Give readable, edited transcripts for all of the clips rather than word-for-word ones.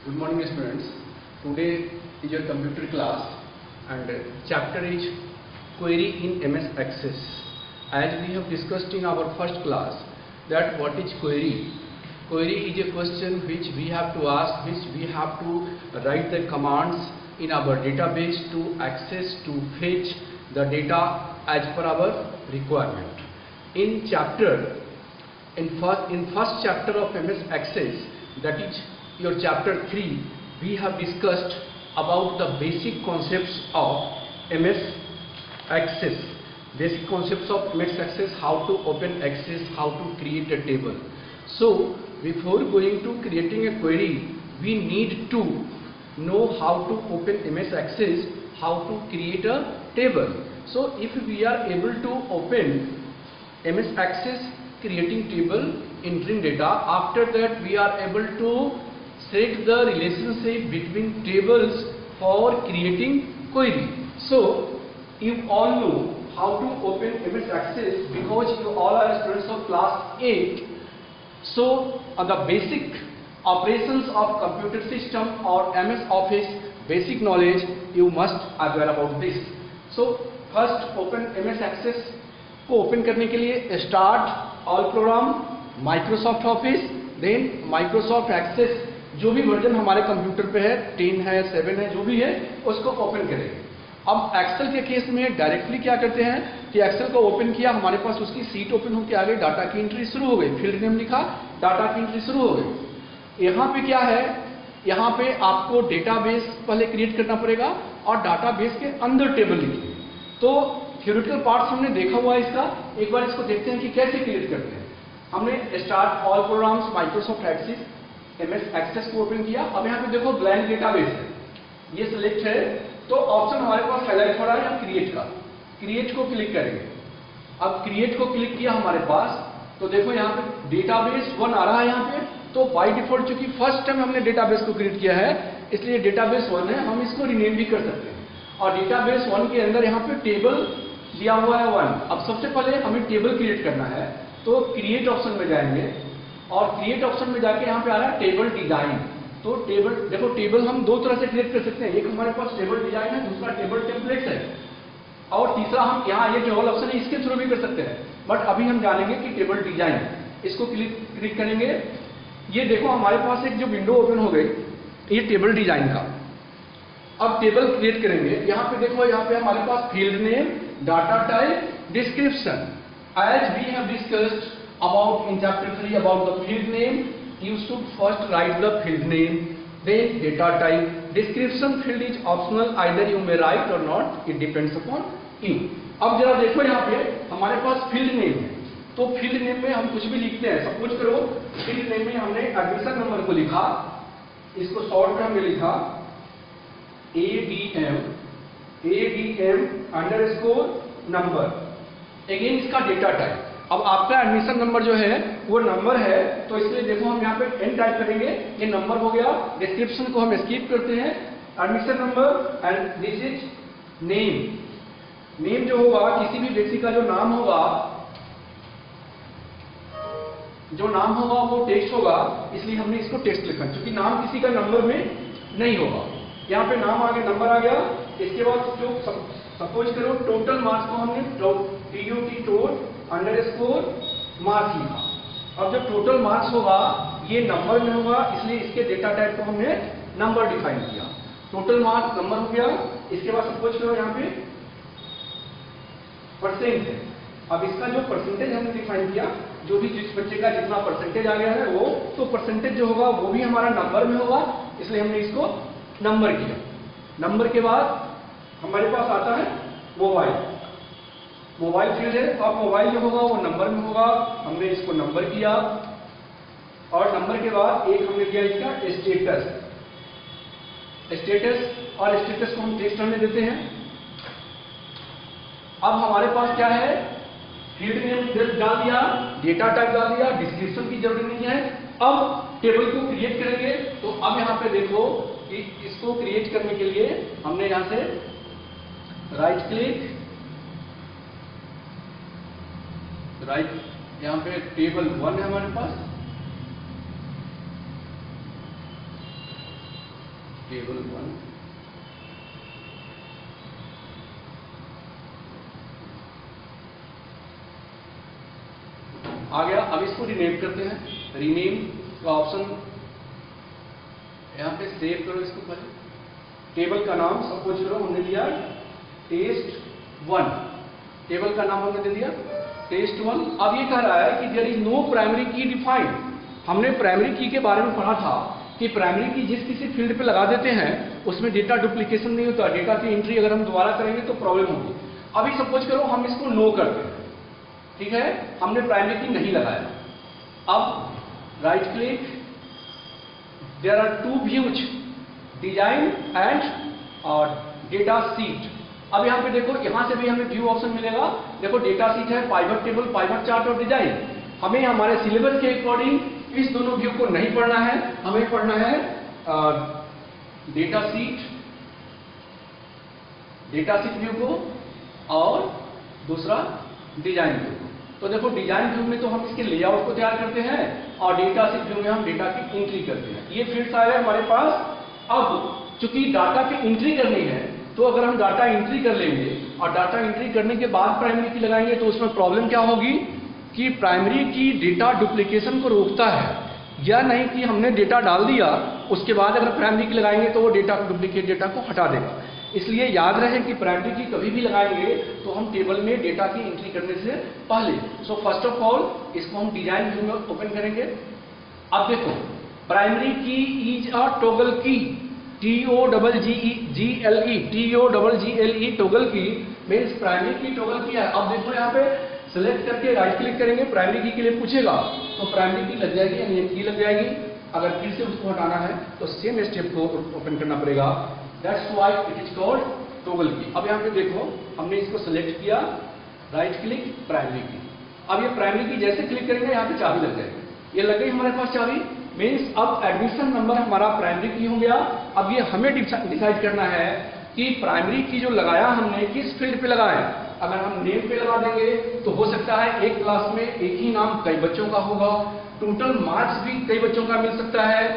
Good morning students. Today is your computer class and chapter is query in MS Access. As we have discussed in our first class that what is query. Query is a question which we have to ask, which we have to write the commands in our database to access, to fetch the data as per our requirement. In first chapter of MS Access, that is your chapter 3, we have discussed about the basic concepts of MS Access. Basic concepts of MS Access, how to open Access, how to create a table. So before going to creating a query, we need to know how to open MS Access, how to create a table. So if we are able to open MS Access, creating table, entering data, after that we are able to set the relationship between tables for creating query. So you all know how to open MS Access because you all are students of class 8. So the basic operations of computer system or MS Office basic knowledge you must aware about this. So first open MS Access को open करने के लिए start all program Microsoft Office, then Microsoft Access, जो भी version हमारे computer पे है, 10 है, 7 है, जो भी है उसको ओपन करेंगे. अब एक्सेल के केस में डायरेक्टली क्या करते हैं कि एक्सेल को ओपन किया, हमारे पास उसकी सीट ओपन होकर आ गई, डाटा की एंट्री शुरू हो गई, फील्ड नेम लिखा, डाटा की एंट्री शुरू हो गई. यहाँ पे क्या है, यहाँ पे आपको डेटाबेस पहले क्रिएट करना पड़ेगा और डाटाबेस के अंदर टेबल लिखिए. तो थ्योरेटिकल पार्ट्स हमने देखा हुआ है इसका, एक बार इसको देखते हैं कि कैसे क्रिएट करते हैं. हमने start all programs Microsoft Access MS Access को ओपन किया. अब यहाँ पे देखो ब्लैंक डेटाबेस है, ये सिलेक्ट है, तो ऑप्शन हमारे पास हाईलाइट हो रहा है क्रिएट का. क्रिएट को क्लिक करेंगे. अब क्रिएट को क्लिक किया हमारे पास, तो देखो यहाँ पे डेटाबेस 1 आ रहा है यहाँ पे. तो बाय डिफॉल्ट चूंकि फर्स्ट टाइम हमने डेटाबेस को क्रिएट किया है, इसलिए डेटाबेस 1 है, हम इसको रीनेम भी कर सकते हैं. और डेटाबेस 1 के अंदर यहाँ पे टेबल दिया हुआ है 1. अब सबसे पहले हमें टेबल क्रिएट करना है, तो क्रिएट ऑप्शन में जाएंगे और क्रिएट ऑप्शन में जाके यहाँ पे आ रहा है टेबल डिजाइन. तो टेबल देखो, टेबल हम दो तरह से क्रिएट कर सकते हैं, एक हमारे पास टेबल डिजाइन है, दूसरा टेबल टेम्पलेट्स है, और तीसरा हम यहाँ ये टेबल ऑप्शन है इसके थ्रू भी कर सकते हैं. बट अभी हम जानेंगे कि टेबल डिजाइन, इसको क्लिक करेंगे. ये देखो हमारे पास एक जो विंडो ओपन हो गई, ये टेबल डिजाइन का. अब टेबल क्रिएट करेंगे. यहाँ पे देखो, यहाँ पे हमारे पास field name, data type, description. As we have discussed about in chapter 3 about the field name, you should first write the field name, then data type. Description field is optional, either you may write or not, it depends upon you. अब जरा देखो यहाँ पे हमारे पास field name है, तो field name में हम कुछ भी लिखते हैं. सपोज करो फील्ड नेम में हमने एडमिशन नंबर को लिखा, इसको शॉर्ट में हमने लिखा ADM अंडरस्कोर नंबर. अगेन इसका डेटा टाइप. अब आपका एडमिशन नंबर जो है वो नंबर है, तो इसलिए देखो हम यहाँ पे n टाइप करेंगे, ये नंबर हो गया. डिस्क्रिप्शन को हम स्किप करते हैं, admission number, and this is name. Name जो होगा किसी भी व्यक्ति का जो नाम होगा वो टेक्स्ट होगा, इसलिए हमने इसको टेक्स्ट लिखा, क्योंकि नाम किसी का नंबर में नहीं होगा. यहाँ पे नाम आ गया, नंबर आ गया. इसके बाद जो सपोज करो टोटल मार्क्स को हमने TOT अंडरस्कोर मार्क्स लिखा. अब जब टोटल मार्क्स होगा ये नंबर में होगा, इसलिए इसके डेटा टाइप को हमने नंबर डिफाइन किया. टोटल मार्क्स नंबर हो गया. इसके बाद सपोज करो यहाँ पे परसेंट है. अब इसका जो परसेंटेज हमने डिफाइन किया, जो भी जिस बच्चे का जितना परसेंटेज आ गया है वो, तो परसेंटेज जो होगा वो भी हमारा नंबर में होगा, इसलिए हमने इसको नंबर किया. नंबर के बाद हमारे पास आता है मोबाइल फील्ड है. अब मोबाइल जो होगा वो नंबर में होगा, हमने इसको नंबर किया. और नंबर के बाद एक हमने किया इसका स्टेटस, और स्टेटस को हम टेक्स्ट में देते हैं. अब हमारे पास क्या है, फील्ड नेम डाल दिया, डेटा टाइप डाल दिया, डिस्क्रिप्शन की जरूरत नहीं है. अब टेबल को क्रिएट करेंगे. तो अब यहाँ पे देखो कि इसको क्रिएट करने के लिए हमने यहाँ से राइट क्लिक, यहाँ पे टेबल 1 है हमारे पास, टेबल 1, आ गया। अब इसको रीनेम करते हैं। रीनेम का ऑप्शन यहाँ पे सेव करो इसको पहले। टेबल का नाम सपोज करो हमने दिया टेस्ट 1, टेबल का नाम हमने दे दिया टेस्ट 1। अब ये कह रहा है कि देयर इज नो प्राइमरी की डिफाइंड। हमने प्राइमरी की के बारे में पढ़ा था कि प्राइमरी की जिस किसी फील्ड पे लगा देते हैं उसमें डेटा डुप्लीकेशन नहीं होता, डेटा की एंट्री अगर हम दोबारा करेंगे तो प्रॉब्लम होगी। अभी सपोज करो हम इसको नो करते हैं, ठीक है, हमने प्राइमरी की नहीं लगाया। अब right click, there are two views, design and और डेटा सीट। अब यहाँ पे देखो, यहाँ से भी हमें व्यू ऑप्शन मिलेगा। देखो डेटा सीट है, पाइवट टेबल, पाइवट चार्ट और डिजाइन। हमें हमारे सिलेबस के अकॉर्डिंग इस दोनों व्यू को नहीं पढ़ना है, हमें पढ़ना है data seat, data seat view को और दूसरा डिजाइन व्यू को। तो देखो डिजाइन व्यू में तो हम इसके लेआउट को तैयार करते हैं और डेटा सीट व्यू में हम डेटा की एंट्री करते हैं। ये फील्ड्स आ गए हमारे पास। अब चूंकि डाटा की एंट्री करनी है तो अगर हम डाटा एंट्री कर लेंगे और डाटा एंट्री करने के बाद प्राइमरी की लगाएंगे तो उसमें प्रॉब्लम क्या होगी कि प्राइमरी की डेटा डुप्लीकेशन को रोकता है, या नहीं कि हमने डेटा डाल दिया उसके बाद अगर प्राइमरी की लगाएंगे तो वो डेटा को, डुप्लीकेट डेटा को हटा देगा। इसलिए याद रहे कि प्राइमरी की कभी भी लगाएंगे तो हम टेबल में डेटा की एंट्री करने से पहले। सो फर्स्ट ऑफ ऑल इसको हम डिजाइन व्यू में ओपन करेंगे। अब देखो प्राइमरी की इज अ टॉगल की, TOGGLE, TOGGLE टॉगल की मीन्स प्राइमरी की टॉगल की है। अब देखो यहाँ पे सेलेक्ट करके राइट क्लिक करेंगे, प्राइमरी की के लिए पूछेगा तो प्राइमरी की लग जाएगी, यानी की लग जाएगी। अगर फिर से उसको हटाना है तो सेम स्टेप को ओपन करना पड़ेगा। That's why it is called toggle की। अब यहाँ पे देखो हमने इसको सेलेक्ट किया, राइट क्लिक, प्राइमरी की। अब ये प्राइमरी की जैसे क्लिक करेंगे यहाँ पे चाबी लग जाएगी। ये लग गई हमारे पास चाबी, मीन्स अब एडमिशन नंबर हमारा प्राइमरी की हो गया। अब ये हमें डिसाइड करना है कि प्राइमरी की जो लगाया हमने किस फील्ड पे लगाया। अगर हम नेम पे लगा देंगे तो हो सकता है एक क्लास में एक ही नाम कई बच्चों का होगा, टोटल मार्क्स भी कई बच्चों का मिल सकता है,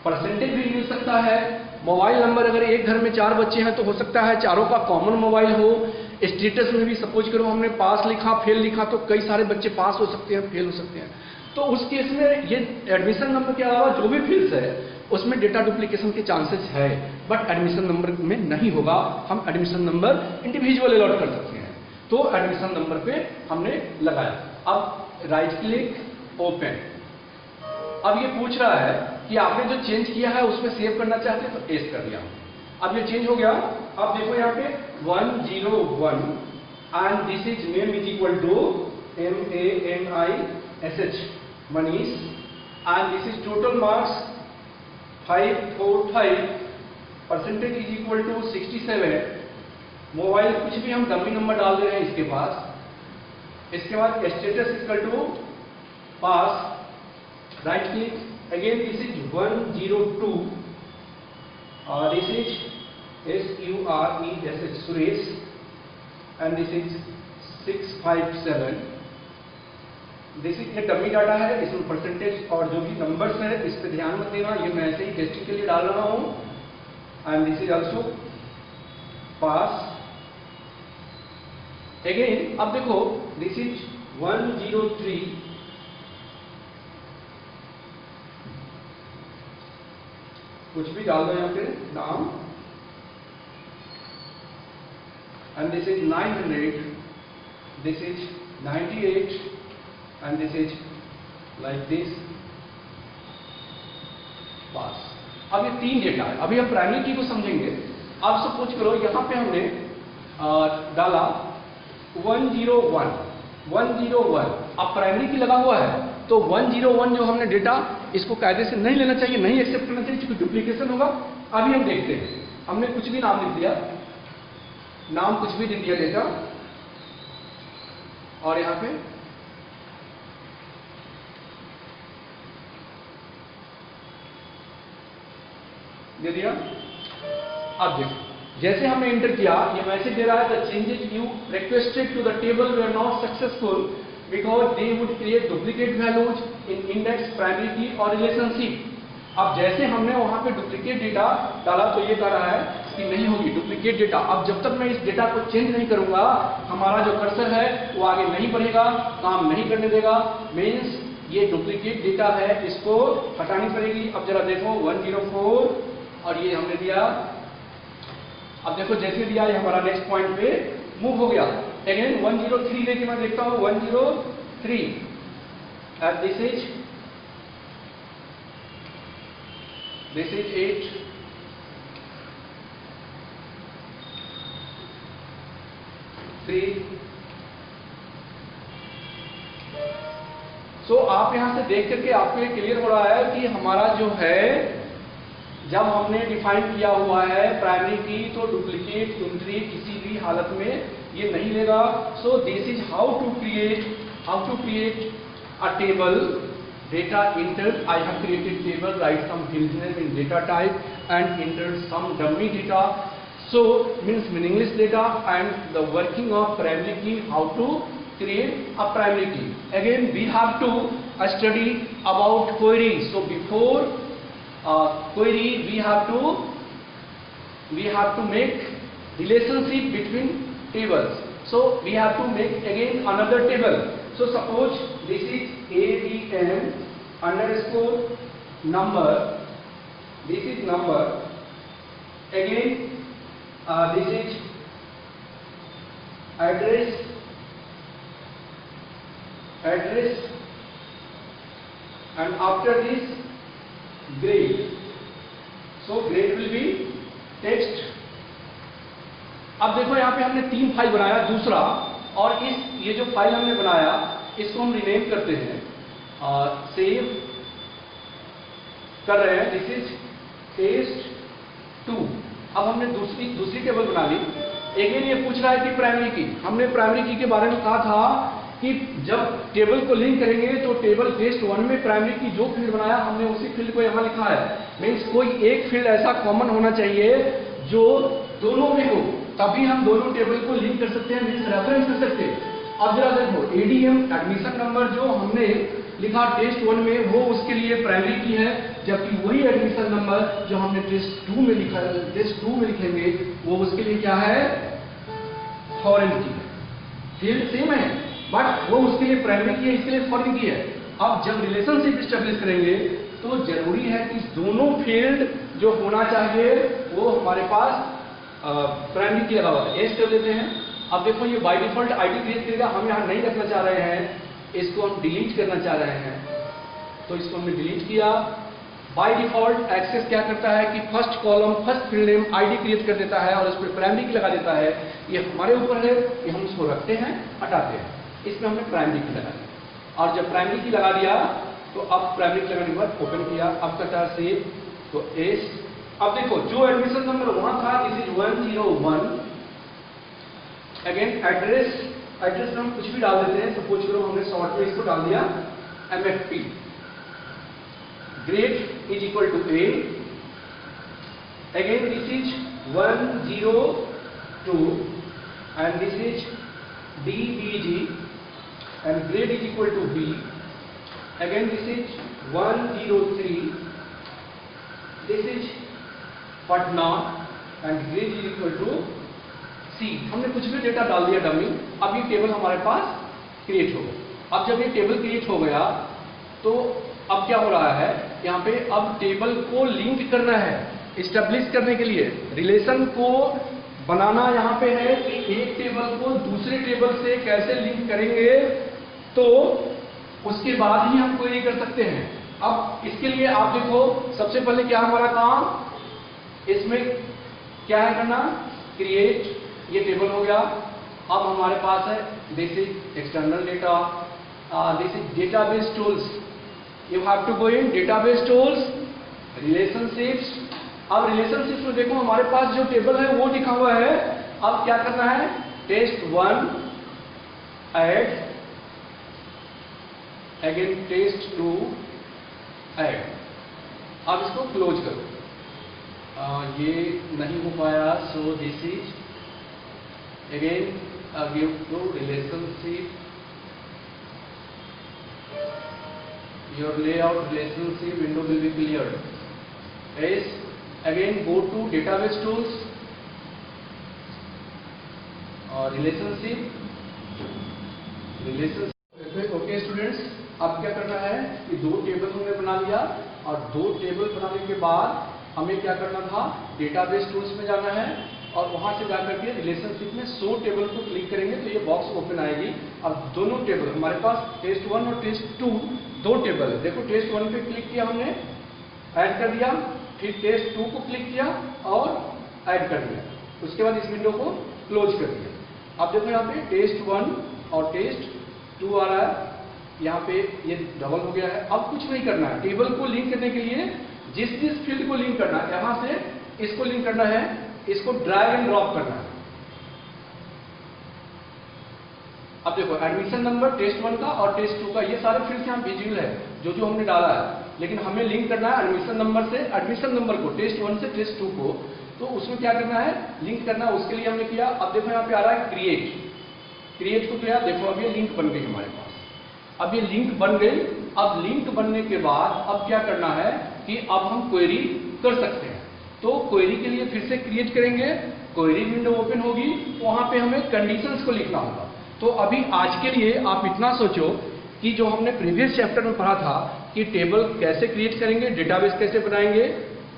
परसेंटेज भी मिल सकता है। मोबाइल नंबर अगर एक घर में 4 बच्चे हैं तो हो सकता है चारों का कॉमन मोबाइल हो। स्टेटस में भी सपोज करो हमने पास लिखा, फेल लिखा तो कई सारे बच्चे पास हो सकते हैं, फेल हो सकते हैं। तो उस केस में ये एडमिशन नंबर के अलावा जो भी फील्ड्स है उसमें डेटा डुप्लीकेशन के चांसेस है, बट एडमिशन नंबर में नहीं होगा। हम एडमिशन नंबर इंडिविजुअल अलॉट कर सकते हैं। तो एडमिशन नंबर पे हमने लगाया। अब राइट क्लिक, ओपन। अब ये पूछ रहा है कि आपने जो चेंज किया है उसमें सेव करना चाहते हैं तो एस कर दिया। अब ये चेंज हो गया। अब देखो यहाँ पे 101 and this is name is equal to MANISH, Manish, and this is total marks 545, percentage is equal to 67। Mobile कुछ भी हम डमी नंबर डाल दे रहे हैं इसके पास। इसके बाद status equal to pass, right click again, this is 102 और this is SURESH, Suresh, and this is 657। This is ये डमी डाटा है, इसमें परसेंटेज और जो भी नंबर्स है इस पे ध्यान मत देना, ये मैं ऐसे ही टेस्टिंग के लिए डाल रहा हूं। And this is also pass again. अब देखो दिस इज 103, कुछ भी डाल दो यहाँ पे नाम, and this is 900, this is 98 and this is like this, पास। अब ये 3 डेटा है। अभी हम प्राइमरी की को समझेंगे। अब सपोज करो यहाँ पे हमने डाला 101। अब प्राइमरी की लगा हुआ है तो 101 जो हमने डेटा इसको कायदे से नहीं लेना चाहिए, नहीं एक्सेप्ट करना चाहिए क्योंकि डुप्लीकेशन होगा। अभी हम देखते हैं, हमने कुछ भी नाम लिख दिया, नाम कुछ भी दे दिया डेटा, और यहाँ पे दे दिया। अब देखो जैसे हमने एंटर किया ये मैसेज दे रहा है the changes you requested to the table were not successful because they would create duplicate values in index, primary key और रिलेशनशिप। अब जैसे हमने वहां पे डुप्लीकेट डेटा डाला तो ये कह रहा है कि नहीं होगी डुप्लीकेट डेटा। अब जब तक मैं इस डेटा को चेंज नहीं करूंगा हमारा जो कर्सर है वो आगे नहीं बढ़ेगा, काम नहीं करने देगा। मीन्स ये डुप्लीकेट डेटा है, इसको हटानी पड़ेगी। अब जरा देखो 104 और ये हमने दिया। अब देखो जैसे दिया ये हमारा नेक्स्ट पॉइंट पे मूव हो गया। अगेन 103 लेके मैं देखता हूं 103 एट दिस इज 8 3। सो आप यहां से देख करके आपको ये क्लियर हो रहा है कि हमारा जो है जब हमने डिफाइन किया हुआ है प्राइमरी की तो डुप्लीकेट एंट्री किसी भी हालत में ये नहीं लेगा। So this is how to create a table data entered. I have created table, write some field name in data type and entered some dummy data. So means meaningless data and the working of primary key, how to create a primary key. Again we have to study about query. So before query we have to make relationship between tables. So we have to make again another table. So suppose this is ADM underscore number. This is number. Again this is address and after this grade. So grade will be text. अब देखो यहाँ पे हमने 3 file बनाया दूसरा, और ये जो फाइल हमने बनाया इसको हम रिनेम करते हैं, सेव कर रहे हैं। This is test2। अब हमने दूसरी टेबल बना ली। अगेन ये पूछ रहा है कि प्राइमरी की, हमने प्राइमरी की के बारे में कहा था कि जब टेबल को लिंक करेंगे तो टेबल test1 में प्राइमरी की जो फील्ड बनाया हमने उसी फील्ड को यहाँ लिखा है। मीन्स कोई एक फील्ड ऐसा कॉमन होना चाहिए जो दोनों में हो, तभी हम दोनों टेबल को लिंक कर सकते हैं, मीन्स रेफरेंस कर सकते हैं। अब जरा देखो एडीएम एडमिशन नंबर जो हमने लिखा test1 में वो उसके लिए प्राइमरी की है, जबकि वही एडमिशन नंबर जो हमने test2 में लिखा है, test2 में लिखेंगे वो उसके लिए क्या है, फॉरेन की है। फील्ड सेम है बट वो उसके लिए प्राइमरी की है, इसके लिए फॉरेन की है। अब जब रिलेशनशिप स्टेब्लिश करेंगे तो जरूरी है कि दोनों फील्ड जो होना चाहिए वो हमारे पास प्राइमरी की लगा हुआ है। ये स्टेप लेते हैं। अब देखो ये बाय डिफॉल्ट आईडी क्रिएट करेगा, हम यहाँ नहीं रखना चाह रहे हैं, इसको हम डिलीट करना चाह रहे हैं, तो इसको हमने डिलीट किया। बाय डिफॉल्ट एक्सेस क्या करता है कि first column first field name ID create कर देता है और उस पर प्राइमरी की लगा देता है। ये हमारे ऊपर है कि हम इसको रखते हैं हटाते हैं। इसमें हमने प्राइमरी की लगा दी और जब प्राइमरी की लगा दिया तो अब प्राइमरी की लगाने के बाद ओपन किया, अब करता है सेव, तो एस। अब देखो जो एडमिशन नंबर वहां था दिस इज 101। अगेन एड्रेस में हम कुछ भी डाल देते हैं, सपोज करो हमने शॉर्ट में इसको डाल दिया MFP। Grade is equal to A। Again this is 102 and this is DBG and grade is equal to B. Again this is 103. This is Patna and grade is equal to C. हमने कुछ भी data डाल दिया dummy. अब ये table हमारे पास create हो गया। अब जब ये टेबल क्रिएट हो गया तो अब क्या हो रहा है यहाँ पे, अब टेबल को लिंक करना है एस्टेब्लिश करने के लिए। रिलेशन को बनाना यहाँ पे है कि एक टेबल को दूसरे टेबल से कैसे लिंक करेंगे, तो उसके बाद ही हम क्वेरी कर सकते हैं। अब इसके लिए आप देखो सबसे पहले क्या हमारा काम, इसमें क्या है करना, क्रिएट, ये टेबल हो गया। अब हमारे पास है this is external data, this is database tools. You have to go in database tools, relationships. अब रिलेशनशिप्स में देखो हमारे पास जो टेबल है वो लिखा हुआ है। अब क्या करना है, test1 add, again test2 add. अब इसको क्लोज करो। ये नहीं हो पाया, so this is again give to relationship, your layout relationship window will be cleared. S, again go to database tools, relationship. Okay students, अब क्या करना है कि दो टेबल हमने बना लिया और दो टेबल बनाने के बाद हमें क्या करना था, डेटाबेस टूल्स में जाना है और वहां से जाकर के रिलेशनशिप में शो टेबल को क्लिक करेंगे तो ये बॉक्स ओपन आएगी। अब दोनों टेबल हमारे पास टेस्ट 1 और टेस्ट 2 दो टेबल है। देखो टेस्ट 1 पे क्लिक किया हमने, ऐड कर दिया, फिर टेस्ट 2 को क्लिक किया और ऐड कर दिया, उसके बाद इस विंडो को क्लोज कर दिया। अब देखो यहाँ पे टेस्ट 1 और टेस्ट 2 आ रहा है, यहाँ पे ये डबल हो गया है। अब कुछ नहीं करना है, टेबल को लिंक करने के लिए जिस फील्ड को लिंक करना है, यहां से इसको लिंक करना है, इसको ड्रैग एंड ड्रॉप करना है। अब देखो एडमिशन नंबर टेस्ट 1 का और टेस्ट 2 का, ये सारे फील्ड्स यहाँ विजुअल है जो हमने डाला है, लेकिन हमें लिंक करना है एडमिशन नंबर से एडमिशन नंबर को, टेस्ट 1 से टेस्ट 2 को। तो उसमें क्या करना है, लिंक करना है, उसके लिए हमने किया। अब देखो यहाँ पे आ रहा है क्रिएट को किया, देखो अब ये लिंक बन गई हमारे पास। अब ये लिंक बन गई। अब लिंक बनने के बाद अब क्या करना है कि अब हम क्वेरी कर सकते हैं। तो क्वेरी के लिए फिर से क्रिएट करेंगे, क्वेरी विंडो ओपन होगी, वहां पे हमें कंडीशंस को लिखना होगा। तो अभी आज के लिए आप इतना सोचो कि जो हमने प्रीवियस चैप्टर में पढ़ा था कि टेबल कैसे क्रिएट करेंगे, डेटाबेस कैसे बनाएंगे,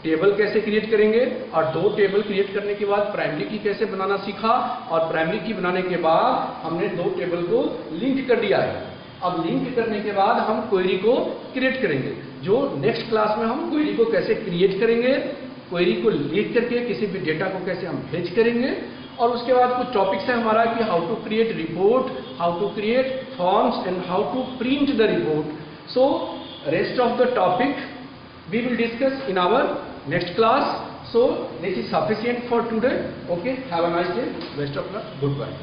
टेबल कैसे क्रिएट करेंगे, और दो टेबल क्रिएट करने के बाद प्राइमरी की कैसे बनाना सीखा, और प्राइमरी की बनाने के बाद हमने दो टेबल को लिंक कर दिया है। अब लिंक करने के बाद हम क्वेरी को क्रिएट करेंगे, जो नेक्स्ट क्लास में हम क्वेरी को कैसे क्रिएट करेंगे, क्वेरी को लिख करके किसी भी डेटा को कैसे हम फेच करेंगे, और उसके बाद कुछ टॉपिक्स है हमारा कि how to create report, how to create forms and how to print the report. So rest of the topic we will discuss in our next class. So this is sufficient for today. Okay, have a nice day, best of luck, goodbye.